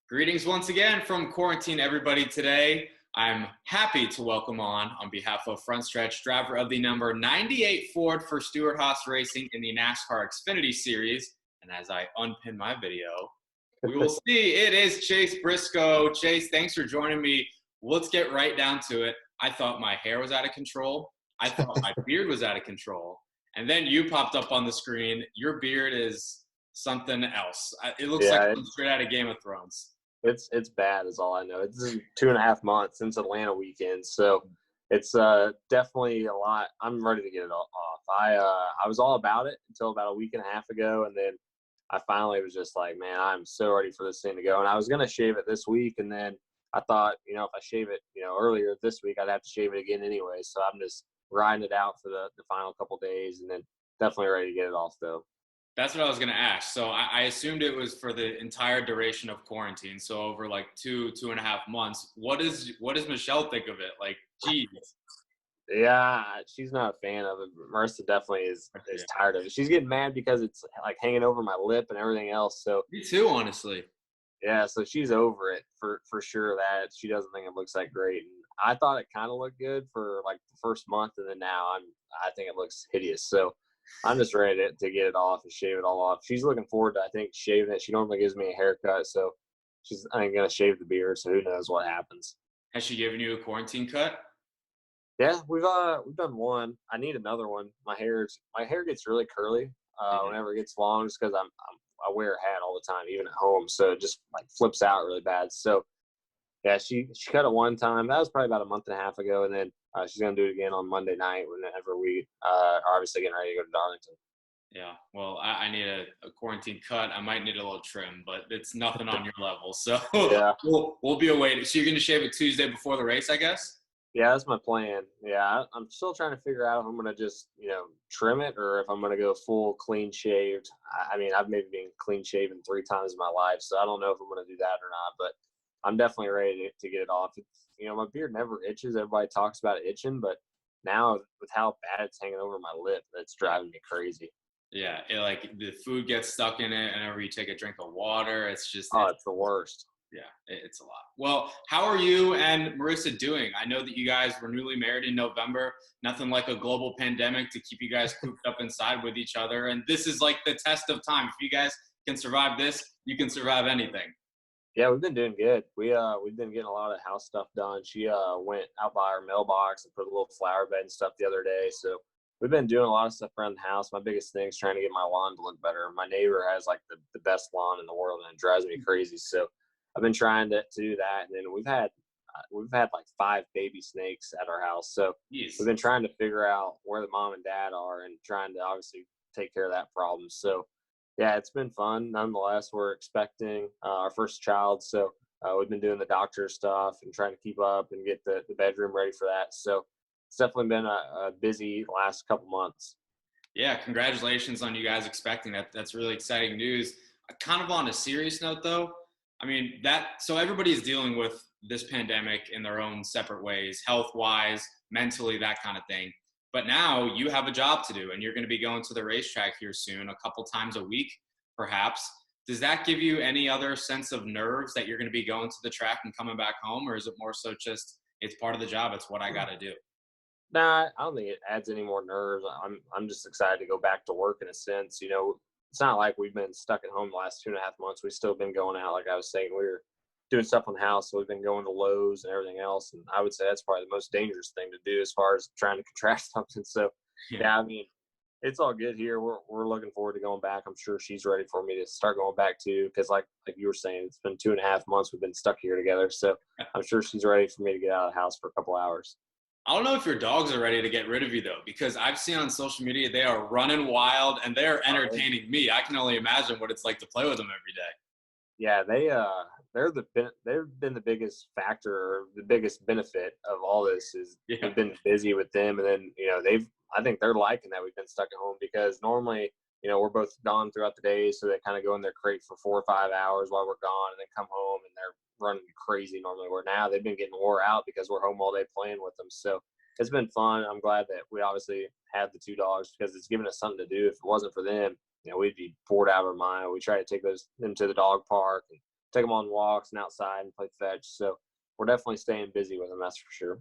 Greetings once again from quarantine, everybody. Today, I'm happy to welcome on behalf of Frontstretch, driver of the number 98 Ford for Stewart-Haas Racing in the NASCAR Xfinity Series. And as I unpin my video, we will see it is Chase Briscoe. Chase, thanks for joining me. Let's get right down to it. I thought my hair was out of control. I thought my beard was out of control. And then you popped up on the screen. Your beard is something else. It looks like it's straight out of Game of Thrones. It's bad is all I know. It's 2.5 months since Atlanta weekend, so it's definitely a lot. I'm ready to get it off. I was all about it until about a week and a half ago, and then I finally was just like, man, I'm so ready for this thing to go. And I was gonna shave it this week, and then I thought, if I shave it, earlier this week, I'd have to shave it again anyway. So I'm just riding it out for the final couple days, and then definitely ready to get it off though. That's what I was going to ask. So I assumed it was for the entire duration of quarantine. So over like 2.5 months. What does Michelle think of it? Like, geez. Yeah, she's not a fan of it. Marissa definitely is tired of it. She's getting mad because it's like hanging over my lip and everything else. So me too, honestly. Yeah, so she's over it for sure. That she doesn't think it looks that great. And I thought it kind of looked good for like the first month, and then now I think it looks hideous. So I'm just ready to get it off and shave it all off. She's looking forward to, I think, shaving it. She normally gives me a haircut, so I ain't going to shave the beard, so who knows what happens. Has she given you a quarantine cut? Yeah, we've done one. I need another one. My hair gets really curly whenever it gets long, just because I wear a hat all the time, even at home, so it just like flips out really bad. So yeah, she cut it one time. That was probably about a month and a half ago, and then she's gonna do it again on Monday night whenever we are obviously getting ready to go to Darlington. Yeah, well, I need a quarantine cut. I might need a little trim, but it's nothing on your level. So yeah, we'll be awaiting. So you're gonna shave it Tuesday before the race, I guess? Yeah, that's my plan. Yeah, I'm still trying to figure out if I'm gonna just trim it or if I'm gonna go full clean shaved. I mean, I've maybe been clean shaven 3 times in my life, so I don't know if I'm gonna do that or not, but I'm definitely ready to get it off. My beard never itches. Everybody talks about it itching, but now with how bad it's hanging over my lip, that's driving me crazy. Yeah, like the food gets stuck in it, and whenever you take a drink of water, it's just it's the worst. Yeah, it's a lot. Well, how are you and Marissa doing? I know that you guys were newly married in November. Nothing like a global pandemic to keep you guys cooped up inside with each other, and this is like the test of time. If you guys can survive this, you can survive anything. Yeah, we've been doing good. We've been getting a lot of house stuff done. She went out by our mailbox and put a little flower bed and stuff the other day. So we've been doing a lot of stuff around the house. My biggest thing is trying to get my lawn to look better. My neighbor has like the best lawn in the world, and it drives me crazy. So I've been trying to do that. And then we've had like 5 baby snakes at our house. So we've been trying to figure out where the mom and dad are and trying to obviously take care of that problem. So yeah, it's been fun. Nonetheless, we're expecting our first child. So we've been doing the doctor stuff and trying to keep up and get the bedroom ready for that. So it's definitely been a busy last couple months. Yeah, congratulations on you guys expecting that. That's really exciting news. Kind of on a serious note, though, I mean, so everybody's dealing with this pandemic in their own separate ways, health-wise, mentally, that kind of thing. But now you have a job to do, and you're going to be going to the racetrack here soon, a couple times a week, perhaps. Does that give you any other sense of nerves that you're going to be going to the track and coming back home, or is it more so just it's part of the job, it's what I got to do? Nah, I don't think it adds any more nerves. I'm just excited to go back to work in a sense. It's not like we've been stuck at home the last 2.5 months. We've still been going out, like I was saying. We were doing stuff on the house, so we've been going to Lowe's and everything else. And I would say that's probably the most dangerous thing to do as far as trying to contract something. So, yeah, I mean, it's all good here. We're looking forward to going back. I'm sure she's ready for me to start going back too, because like you were saying, it's been 2.5 months we've been stuck here together. So I'm sure she's ready for me to get out of the house for a couple hours. I don't know if your dogs are ready to get rid of you, though, because I've seen on social media they are running wild and they're entertaining me. I can only imagine what it's like to play with them every day. Yeah, they've been the biggest factor or the biggest benefit of all this is we've been busy with them, and then I think they're liking that we've been stuck at home because normally we're both gone throughout the day, so they kind of go in their crate for 4 or 5 hours while we're gone, and then come home and they're running crazy normally. Where now they've been getting wore out because we're home all day playing with them. So it's been fun. I'm glad that we obviously have the 2 dogs because it's given us something to do. If it wasn't for them, we'd be bored out of our mind. We try to take them to the dog park and take them on walks and outside and play fetch. So we're definitely staying busy with them, that's for sure.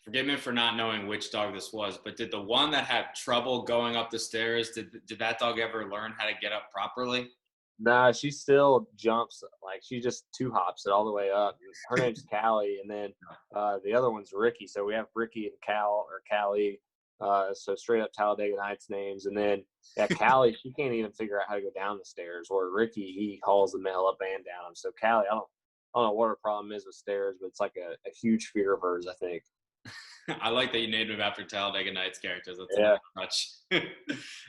Forgive me for not knowing which dog this was, but did the one that had trouble going up the stairs, did that dog ever learn how to get up properly? Nah, she still jumps. Like, she just two hops it all the way up. Her name's Callie, and then the other one's Ricky. So we have Ricky and Cal, or Callie. So straight up Talladega Nights names. And then, yeah, Callie, she can't even figure out how to go down the stairs. Or Ricky, he hauls the mail up and down. So Callie, I don't know what her problem is with stairs, but it's like a huge fear of hers, I think. I like that you named him after Talladega Nights characters. That's Yeah. a nice touch.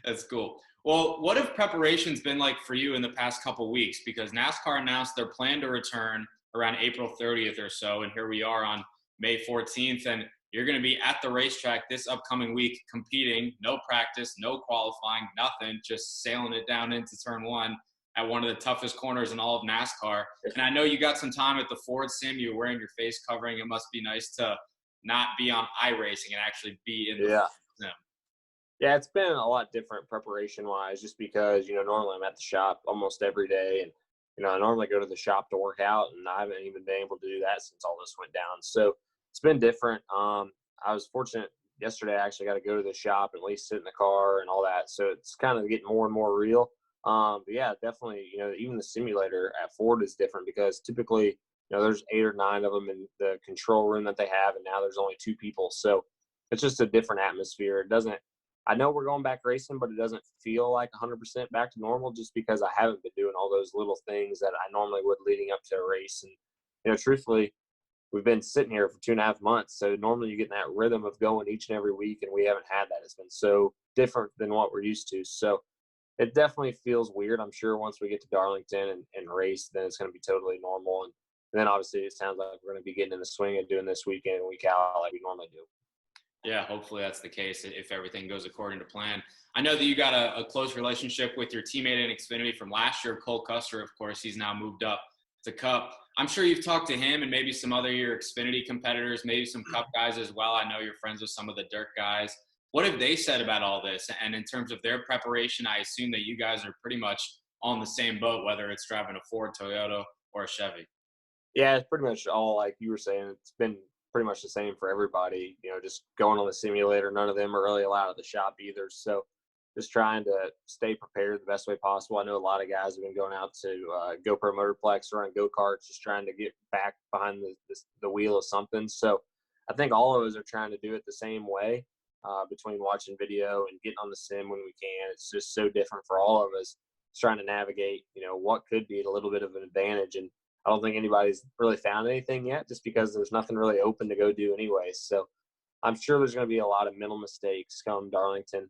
That's cool. Well, what have preparations been like for you in the past couple weeks? Because NASCAR announced their plan to return around April 30th or so, and here we are on May 14th, and you're going to be at the racetrack this upcoming week competing. No practice, no qualifying, nothing, just sailing it down into turn one at one of the toughest corners in all of NASCAR. And I know you got some time at the Ford Sim. You were wearing your face covering. It must be nice to not be on iRacing and actually be in the sim. Yeah, it's been a lot different preparation-wise just because, normally I'm at the shop almost every day. And, I normally go to the shop to work out, and I haven't even been able to do that since all this went down. So it's been different. I was fortunate yesterday. I actually got to go to the shop and at least sit in the car and all that. So it's kind of getting more and more real. But yeah, definitely, even the simulator at Ford is different because typically, there's 8 or 9 of them in the control room that they have, and now there's only 2 people. So it's just a different atmosphere. I know we're going back racing, but it doesn't feel like 100% back to normal just because I haven't been doing all those little things that I normally would leading up to a race. And, truthfully, we've been sitting here for 2.5 months. So normally you get in that rhythm of going each and every week, and we haven't had that. It's been so different than what we're used to. So it definitely feels weird. I'm sure once we get to Darlington and race, then it's going to be totally normal. And then obviously it sounds like we're going to be getting in the swing of doing this week in and week out like we normally do. Yeah, hopefully that's the case if everything goes according to plan. I know that you got a close relationship with your teammate in Xfinity from last year, Cole Custer. Of course, he's now moved up to Cup. I'm sure you've talked to him and maybe some other your Xfinity competitors, maybe some Cup guys as well. I know you're friends with some of the dirt guys. What have they said about all this? And in terms of their preparation, I assume that you guys are pretty much on the same boat, whether it's driving a Ford, Toyota, or a Chevy. Yeah, it's pretty much all like you were saying. It's been pretty much the same for everybody, just going on the simulator. None of them are really allowed at the shop either. So just trying to stay prepared the best way possible. I know a lot of guys have been going out to GoPro Motorplex or on go-karts, just trying to get back behind the wheel of something. So I think all of us are trying to do it the same way between watching video and getting on the sim when we can. It's just so different for all of us. It's trying to navigate, what could be a little bit of an advantage. And I don't think anybody's really found anything yet just because there's nothing really open to go do anyway. So I'm sure there's going to be a lot of mental mistakes come Darlington.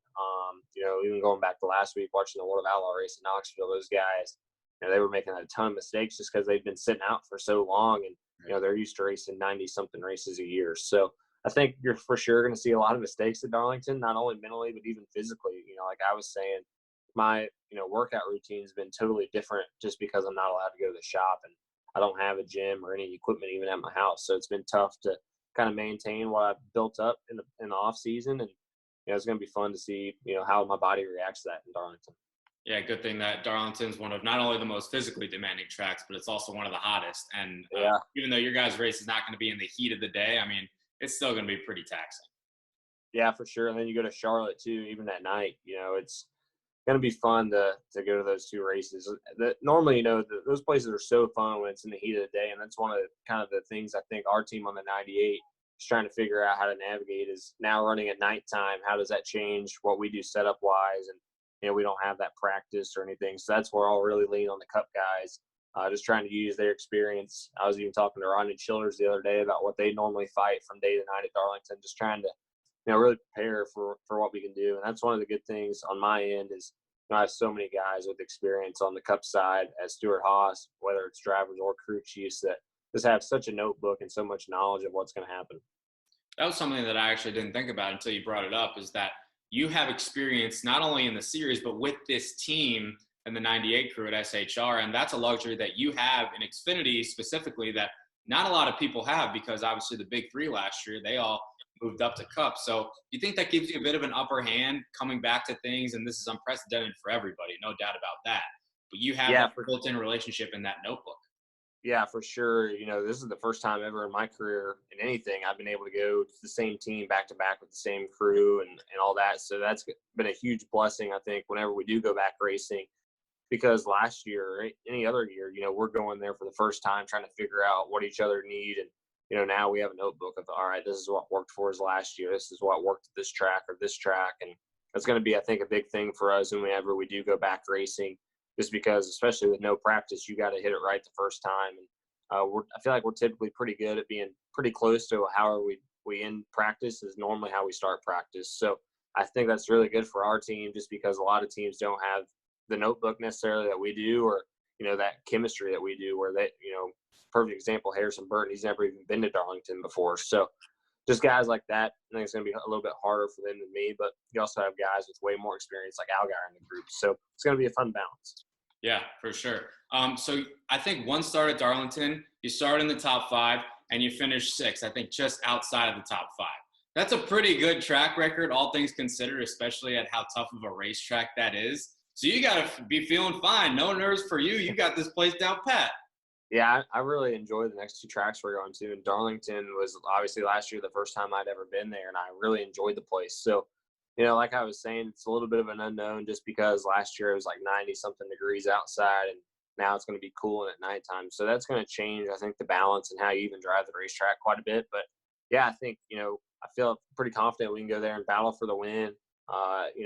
Even going back to last week, watching the World of Outlaw race in Knoxville, those guys, they were making a ton of mistakes just because they've been sitting out for so long. And, they're used to racing 90-something races a year. So I think you're for sure going to see a lot of mistakes at Darlington, not only mentally, but even physically. Like I was saying, my, workout routine has been totally different just because I'm not allowed to go to the shop and I don't have a gym or any equipment even at my house. So it's been tough to kind of maintain what I've built up in the off season. And, it's going to be fun to see, how my body reacts to that in Darlington. Yeah, good thing that Darlington's one of not only the most physically demanding tracks, but it's also one of the hottest. And even though your guys' race is not going to be in the heat of the day, I mean, it's still going to be pretty taxing. Yeah, for sure. And then you go to Charlotte too, even at night. It's going to be fun to go to those 2 races. Normally, those places are so fun when it's in the heat of the day, and that's one of the things I think our team on the 98 is trying to figure out how to navigate is now running at nighttime. How does that change what we do setup wise? And we don't have that practice or anything, so that's where I'll really lean on the Cup guys. Just trying to use their experience. I was even talking to Ronnie Childers the other day about what they normally fight from day to night at Darlington, just trying to really prepare for what we can do. And that's one of the good things on my end is I have so many guys with experience on the Cup side as Stewart-Haas, whether it's drivers or crew chiefs, that just have such a notebook and so much knowledge of what's going to happen. That was something that I actually didn't think about until you brought it up, is that you have experience not only in the series, but with this team and the 98 crew at SHR. And that's a luxury that you have in Xfinity specifically that not a lot of people have, because obviously the big 3 last year, they all moved up to Cup. So you think that gives you a bit of an upper hand coming back to things, and this is unprecedented for everybody, no doubt about that. But you have that built-in relationship in that notebook. Yeah, for sure. This is the first time ever in my career in anything I've been able to go to the same team back to back with the same crew and all that. So that's been a huge blessing, I think, whenever we do go back racing, because last year or any other year, we're going there for the first time trying to figure out what each other need. And, now we have a notebook of, all right, this is what worked for us last year. This is what worked at this track or this track. And that's going to be, I think, a big thing for us whenever we do go back racing, just because, especially with no practice, you got to hit it right the first time. And I feel like we're typically pretty good at being pretty close to how we end practice is normally how we start practice. So I think that's really good for our team, just because a lot of teams don't have the notebook necessarily that we do, or that chemistry that we do, where they perfect example, Harrison Burton, he's never even been to Darlington before. So just guys like that, I think it's going to be a little bit harder for them than me, but you also have guys with way more experience like Algar in the group, so it's going to be a fun balance. Yeah, for sure. So I think one start at Darlington, you start in the top 5 and you finish 6, I think just outside of the top 5. That's a pretty good track record, all things considered, especially at how tough of a racetrack that is. So you got to be feeling fine. No nerves for you. You got this place down pat. Yeah, I really enjoyed the next 2 tracks we're going to. And Darlington was obviously last year the first time I'd ever been there, and I really enjoyed the place. So, like I was saying, it's a little bit of an unknown just because last year it was like 90-something degrees outside, and now it's going to be cooling at nighttime. So that's going to change, I think, the balance and how you even drive the racetrack quite a bit. But, yeah, I think, I feel pretty confident we can go there and battle for the win.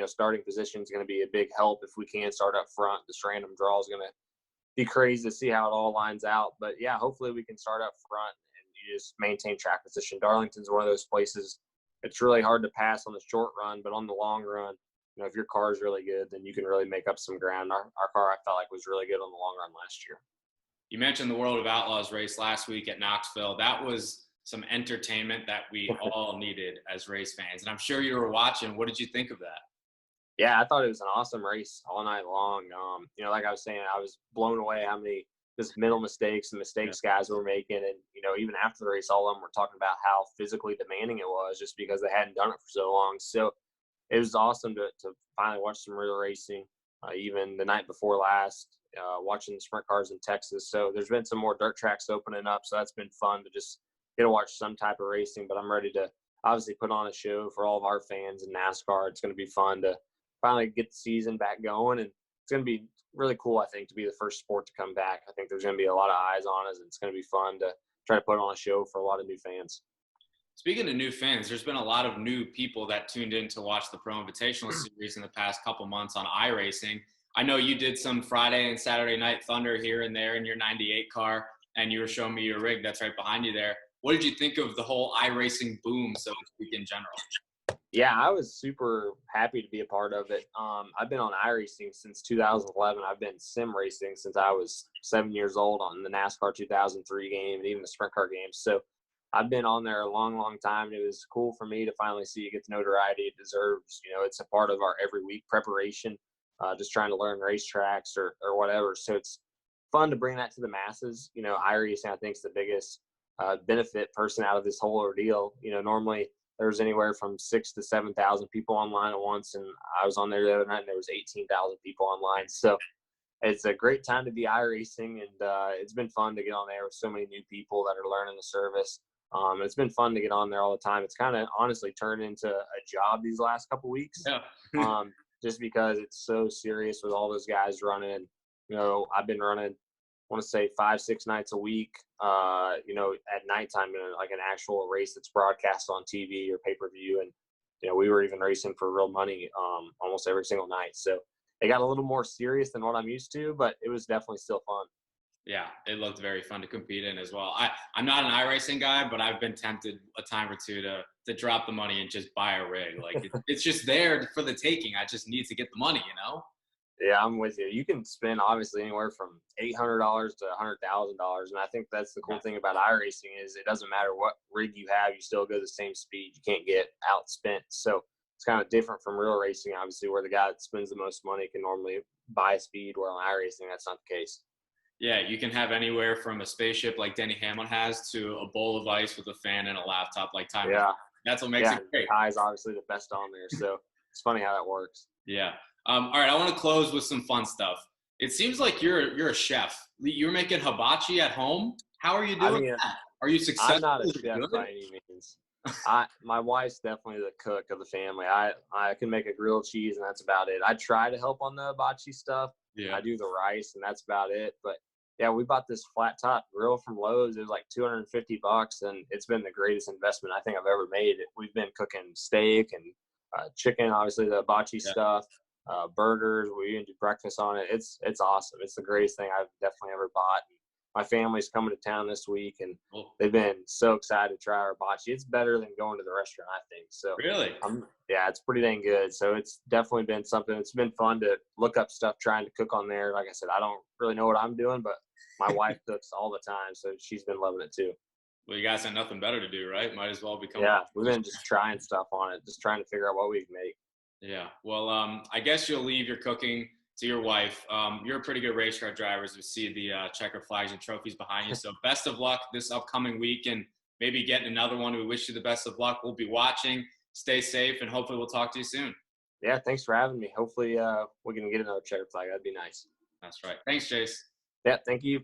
Starting position is going to be a big help if we can start up front. This random draw is going to be crazy to see how it all lines out. But, yeah, hopefully we can start up front and you just maintain track position. Darlington's one of those places it's really hard to pass on the short run, but on the long run, if your car is really good, then you can really make up some ground. Our car, I felt like, was really good on the long run last year. You mentioned the World of Outlaws race last week at Knoxville. That was some entertainment that we all needed as race fans. And I'm sure you were watching. What did you think of that? Yeah, I thought it was an awesome race all night long. Like I was saying, I was blown away how many just mental mistakes and mistakes guys were making. And, even after the race, all of them were talking about how physically demanding it was just because they hadn't done it for so long. So it was awesome to finally watch some real racing, even the night before last, watching the sprint cars in Texas. So there's been some more dirt tracks opening up. So that's been fun to just get to watch some type of racing. But I'm ready to obviously put on a show for all of our fans in NASCAR. It's going to be fun to finally get the season back going. And it's going to be really cool, I think, to be the first sport to come back. I think there's going to be a lot of eyes on us, and it's going to be fun to try to put on a show for a lot of new fans. Speaking of new fans, there's been a lot of new people that tuned in to watch the Pro Invitational Series in the past couple months on iRacing. I know you did some Friday and Saturday Night Thunder here and there in your 98 car, and you were showing me your rig that's right behind you there. What did you think of the whole iRacing boom, so to speak, in general? Yeah, I was super happy to be a part of it. I've been on iRacing since 2011. I've been sim racing since I was 7 years old on the NASCAR 2003 game and even the sprint car games. So I've been on there a long, long time. And it was cool for me to finally see it get the notoriety it deserves. It's a part of our every week preparation, just trying to learn racetracks or whatever. So it's fun to bring that to the masses. iRacing, I think, is the biggest benefit person out of this whole ordeal. Normally there's anywhere from 6,000 to 7,000 people online at once, and I was on there the other night and there was 18,000 people online. So it's a great time to be iRacing, and it's been fun to get on there with so many new people that are learning the service. And it's been fun to get on there all the time. It's kind of honestly turned into a job these last couple weeks, just because it's so serious with all those guys running. I've been running, I want to say 5-6 nights a week, at nighttime in like an actual race that's broadcast on TV or pay-per-view. And, we were even racing for real money almost every single night. So it got a little more serious than what I'm used to, but it was definitely still fun. Yeah, it looked very fun to compete in as well. I'm not an iRacing guy, but I've been tempted a time or two to drop the money and just buy a rig. Like it's just there for the taking. I just need to get the money, Yeah, I'm with you. You can spend obviously anywhere from $800 to $100,000, and I think that's the cool thing about iRacing is it doesn't matter what rig you have, you still go the same speed. You can't get outspent. So it's kind of different from real racing, obviously, where the guy that spends the most money can normally buy speed, where on iRacing that's not the case. Yeah, you can have anywhere from a spaceship like Denny Hamlin has to a bowl of ice with a fan and a laptop like Tyler. Yeah, that's what makes it great. Ty is obviously the best on there, so it's funny how that works. Yeah. All right, I want to close with some fun stuff. It seems like you're a chef. You're making hibachi at home. How are you doing that? Are you I'm successful? not a Is it chef good? by any means. My wife's definitely the cook of the family. I can make a grilled cheese and that's about it. I try to help on the hibachi stuff. Yeah. I do the rice and that's about it. But yeah, we bought this flat top grill from Lowe's. It was like $250, and it's been the greatest investment I think I've ever made. We've been cooking steak and chicken, obviously the hibachi Yeah. stuff, burgers. We even do breakfast on it. It's awesome. It's the greatest thing I've definitely ever bought. My family's coming to town this week, and they've been so excited to try our hibachi. It's better than going to the restaurant, I think. So Really? yeah, it's pretty dang good. So it's definitely been something. It's been fun to look up stuff, trying to cook on there. Like I said, I don't really know what I'm doing, but my wife cooks all the time, so she's been loving it too. Well, you guys have nothing better to do, right? Might as well become. Yeah, we've been just trying stuff on it, just trying to figure out what we can make. Yeah. Well, I guess you'll leave your cooking to your wife. You're a pretty good race car driver, as we see the checker flags and trophies behind you. So best of luck this upcoming week, and maybe getting another one. We wish you the best of luck. We'll be watching. Stay safe, and hopefully we'll talk to you soon. Yeah, thanks for having me. Hopefully we can get another checker flag. That'd be nice. That's right. Thanks, Chase. Yeah, thank you.